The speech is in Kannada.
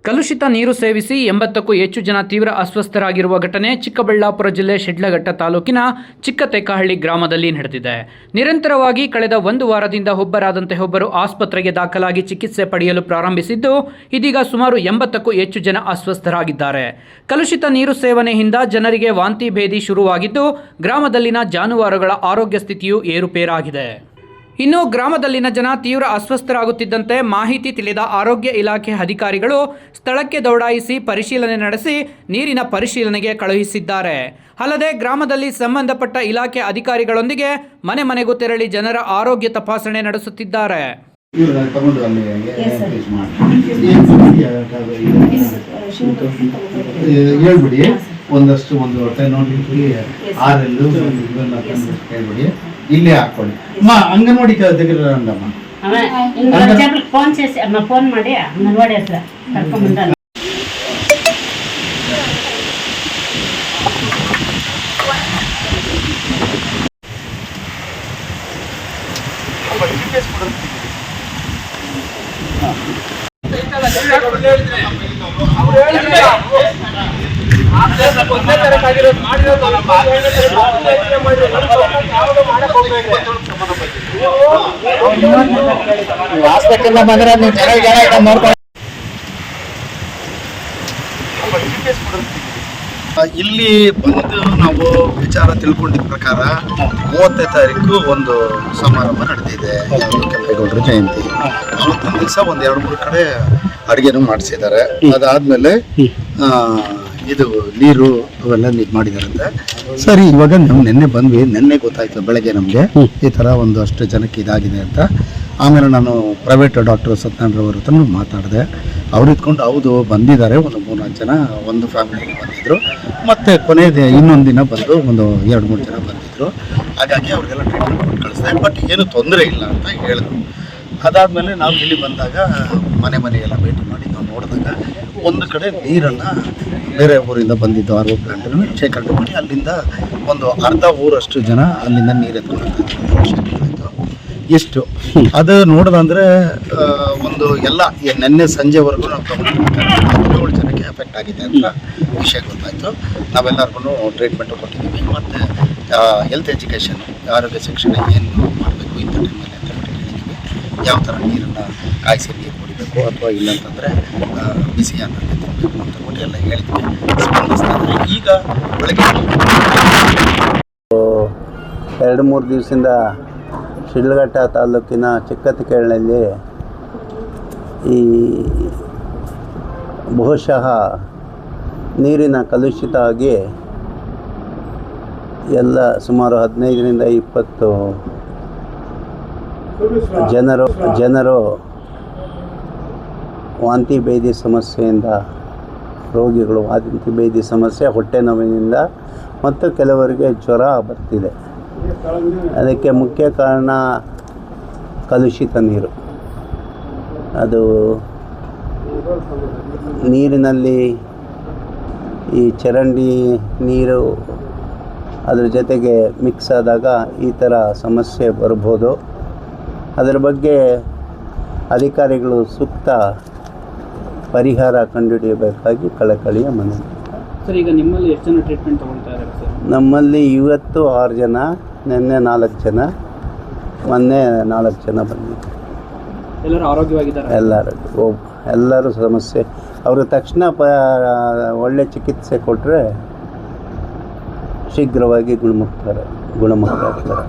ಕಲುಷಿತ ನೀರು ಸೇವಿಸಿ 80ಕ್ಕೂ ಹೆಚ್ಚು ಜನ ತೀವ್ರ ಅಸ್ವಸ್ಥರಾಗಿರುವ ಘಟನೆ ಚಿಕ್ಕಬಳ್ಳಾಪುರ ಜಿಲ್ಲೆ ಶಿಡ್ಲಘಟ್ಟ ತಾಲೂಕಿನ ಚಿಕ್ಕತೇಕಹಳ್ಳಿ ಗ್ರಾಮದಲ್ಲಿ ನಡೆದಿದೆ. ನಿರಂತರವಾಗಿ ಕಳೆದ 1 ವಾರದಿಂದ ಒಬ್ಬರಾದಂತೆ ಒಬ್ಬರು ಆಸ್ಪತ್ರೆಗೆ ದಾಖಲಾಗಿ ಚಿಕಿತ್ಸೆ ಪಡೆಯಲು ಪ್ರಾರಂಭಿಸಿದ್ದು, ಇದೀಗ ಸುಮಾರು 80ಕ್ಕೂ ಹೆಚ್ಚು ಜನ ಅಸ್ವಸ್ಥರಾಗಿದ್ದಾರೆ. ಕಲುಷಿತ ನೀರು ಸೇವನೆಯಿಂದ ಜನರಿಗೆ ವಾಂತಿ ಭೇದಿ ಶುರುವಾಗಿದ್ದು, ಗ್ರಾಮದಲ್ಲಿನ ಜಾನುವಾರುಗಳ ಆರೋಗ್ಯ ಸ್ಥಿತಿಯು ಏರುಪೇರಾಗಿದೆ. ಇನ್ನು ಗ್ರಾಮದಲ್ಲಿನ ಜನ ತೀವ್ರ ಅಸ್ವಸ್ಥರಾಗುತ್ತಿದ್ದಂತೆ ಮಾಹಿತಿ ತಿಳಿದ ಆರೋಗ್ಯ ಇಲಾಖೆ ಅಧಿಕಾರಿಗಳು ಸ್ಥಳಕ್ಕೆ ದೌಡಾಯಿಸಿ ಪರಿಶೀಲನೆ ನಡೆಸಿ ನೀರಿನ ಪರಿಶೀಲನೆಗೆ ಕಳುಹಿಸಿದ್ದಾರೆ. ಅಲ್ಲದೆ ಗ್ರಾಮದಲ್ಲಿ ಸಂಬಂಧಪಟ್ಟ ಇಲಾಖೆ ಅಧಿಕಾರಿಗಳೊಂದಿಗೆ ಮನೆ ಮನೆಗೂ ತೆರಳಿ ಜನರ ಆರೋಗ್ಯ ತಪಾಸಣೆ ನಡೆಸುತ್ತಿದ್ದಾರೆ. ಒಂದು ಹೊಟ್ಟೆ ನೋಡಿ ಹೇಳ್ಬಿಡಿ, ಇಲ್ಲೇ ಹಾಕೊಳ್ಳಿ. ಅಂಗನವಾಡಿ ತೆಗೆದ್ರಮ್ಮ ಫೋನ್ ಮಾಡಿ ಅಂಗನವಾಡಿ ಹತ್ರ ಕರ್ಕೊಂಡ್ಬಂದ. ಹಾಸ್ಪಿಟಲ್ ಬಂದ್ರೆ ನೀವು ಚೆನ್ನಾಗಿ ನೋಡ್ಕೊಂಡು ಇಲ್ಲಿ ಬಂದು ನಾವು ವಿಚಾರ ತಿಳ್ಕೊಂಡಿದ್ದ ಪ್ರಕಾರ 30ನೇ ತಾರೀಕು ಒಂದು ಸಮಾರಂಭ ನಡೆದಿದೆ, ಕೆಂಪೇಗೌಡರ ಜಯಂತಿ. ಅವತ್ತಿನ ದಿವಸ ಒಂದು 2-3 ಕಡೆ ಅಡುಗೆನೂ ಮಾಡಿಸಿದ್ದಾರೆ. ಅದಾದ್ಮೇಲೆ ಇದು ನೀರು ಅವೆಲ್ಲ ಮಾಡಿದಾರಂತೆ. ಸರಿ, ಇವಾಗ ನಾವು ನಿನ್ನೆ ಬಂದ್ವಿ. ನಿನ್ನೆ ಗೊತ್ತಾಯ್ತು ಬೆಳಗ್ಗೆ ನಮಗೆ ಈ ಥರ ಒಂದಷ್ಟು ಜನಕ್ಕೆ ಇದಾಗಿದೆ ಅಂತ. ಆಮೇಲೆ ನಾನು ಪ್ರೈವೇಟ್ ಡಾಕ್ಟರ್ ಸತ್ಯನಾರಾಯಣರವ್ರ ಹತ್ರ ಮಾತಾಡಿದೆ. ಅವ್ರು ಇದ್ಕೊಂಡು ಹೌದು ಬಂದಿದ್ದಾರೆ, ಒಂದು 3-4 ಜನ ಒಂದು ಫ್ಯಾಮಿಲಿಗೆ ಬಂದಿದ್ದರು. ಮತ್ತು ಕೊನೆಯದೇ ಇನ್ನೊಂದು ದಿನ ಬಂದು ಒಂದು 2-3 ಜನ ಬಂದಿದ್ದರು. ಹಾಗಾಗಿ ಅವ್ರಿಗೆಲ್ಲ ಟ್ರೀಟ್ಮೆಂಟ್ ಕೊಟ್ಟು ಕಳಿಸಿದೆ. ಬಟ್ ಏನು ತೊಂದರೆ ಇಲ್ಲ ಅಂತ ಹೇಳಿದ್ರು. ಅದಾದಮೇಲೆ ನಾವು ಇಲ್ಲಿ ಬಂದಾಗ ಮನೆಗೆಲ್ಲ ಭೇಟಿ ಮಾಡಿ ನಾವು ನೋಡಿದಾಗ ಒಂದು ಕಡೆ ನೀರನ್ನು ಬೇರೆ ಊರಿಂದ ಬಂದಿದ್ದು RO ಪ್ಲಾಂಟನ್ನು ಶೇಖರಣೆ ಮಾಡಿ ಅಲ್ಲಿಂದ ಒಂದು ಅರ್ಧ ಊರಷ್ಟು ಜನ ಅಲ್ಲಿಂದ ನೀರು ಎತ್ಕೊಂಡು ಎಷ್ಟು ಅದು ನೋಡೋದಂದರೆ ಒಂದು ಎಲ್ಲ ನಿನ್ನೆ ಸಂಜೆವರೆಗೂ ನಾವು ತಗೊಂಡು 7 ಜನಕ್ಕೆ ಎಫೆಕ್ಟ್ ಆಗಿದೆ ಅಂತ ವಿಷಯ ಗೊತ್ತಾಯಿತು. ನಾವೆಲ್ಲರಿಗೂ ಟ್ರೀಟ್ಮೆಂಟು ಕೊಟ್ಟಿದ್ದೀವಿ. ಮತ್ತು ಹೆಲ್ತ್ ಎಜುಕೇಷನ್, ಆರೋಗ್ಯ ಶಿಕ್ಷಣ ಏನು ಮಾಡಬೇಕು ಇಂಥ ಟೈಮಲ್ಲಿ ಅಂತ ಹೇಳಿದ್ದೀವಿ. ಯಾವ ಥರ ನೀರನ್ನು ಕಾಯಿಸಿ ನೀರು ಕುಡಿಬೇಕು ಅಥವಾ ಇಲ್ಲಂತಂದರೆ ಬಿಸಿ ಅನ್ನ ತಿನ್ನಬೇಕು ಅಂತ ಕೊಟ್ಟು ಎಲ್ಲ ಹೇಳಿದ್ವಿ. ಸ್ಪಂದಿಸ್ತಾ ಇದ್ದಾರೆ. ಈಗ ಬೆಳಗ್ಗೆ 2-3 ದಿವಸದಿಂದ ಶಿಡ್ಲಘಟ್ಟ ತಾಲೂಕಿನ ಚಿಕ್ಕತೇಕಹಳ್ಳಿಯಲ್ಲಿ ಈ ಬಹುಶಃ ನೀರಿನ ಕಲುಷಿತ ಆಗಿ ಎಲ್ಲ ಸುಮಾರು 15ರಿಂದ 20 ಜನರು ವಾಂತಿ ಭೇದಿ ಸಮಸ್ಯೆಯಿಂದ ರೋಗಿಗಳು ವಾಂತಿ ಭೇದಿ ಸಮಸ್ಯೆ, ಹೊಟ್ಟೆ ನೋವಿನಿಂದ ಮತ್ತು ಕೆಲವರಿಗೆ ಜ್ವರ ಬರ್ತಿದೆ. ಅದಕ್ಕೆ ಮುಖ್ಯ ಕಾರಣ ಕಲುಷಿತ ನೀರು. ಅದು ನೀರಿನಲ್ಲಿ ಈ ಚರಂಡಿ ನೀರು ಅದ್ರ ಜೊತೆಗೆ ಮಿಕ್ಸ್ ಆದಾಗ ಈ ಥರ ಸಮಸ್ಯೆ ಬರ್ಬೋದು. ಅದರ ಬಗ್ಗೆ ಅಧಿಕಾರಿಗಳು ಸೂಕ್ತ ಪರಿಹಾರ ಕಂಡುಹಿಡಿಯಬೇಕಾಗಿ ಕಳಕಳಿಯ ಮನವಿ. ಸರ್, ಈಗ ನಿಮ್ಮಲ್ಲಿ ಎಷ್ಟು ಜನ ಟ್ರೀಟ್ಮೆಂಟ್ ತಗೊಳ್ತಾ ಇದ್ದಾರೆ ಸರ್? ನಮ್ಮಲ್ಲಿ ಇವತ್ತು 6 ಜನ, ನಿನ್ನೆ 4 ಜನ, ಮೊನ್ನೆ 4 ಜನ ಬಂದಿದ್ದಾರೆ. ಎಲ್ಲರೂ ಆರೋಗ್ಯವಾಗಿದ್ದಾರೆ? ಎಲ್ಲರೂ ಸಮಸ್ಯೆ ಅವರು ತಕ್ಷಣ ಒಳ್ಳೆ ಚಿಕಿತ್ಸೆ ಕೊಟ್ಟರೆ ಶೀಘ್ರವಾಗಿ ಗುಣಮುಖರಾಗ್ತಾರೆ.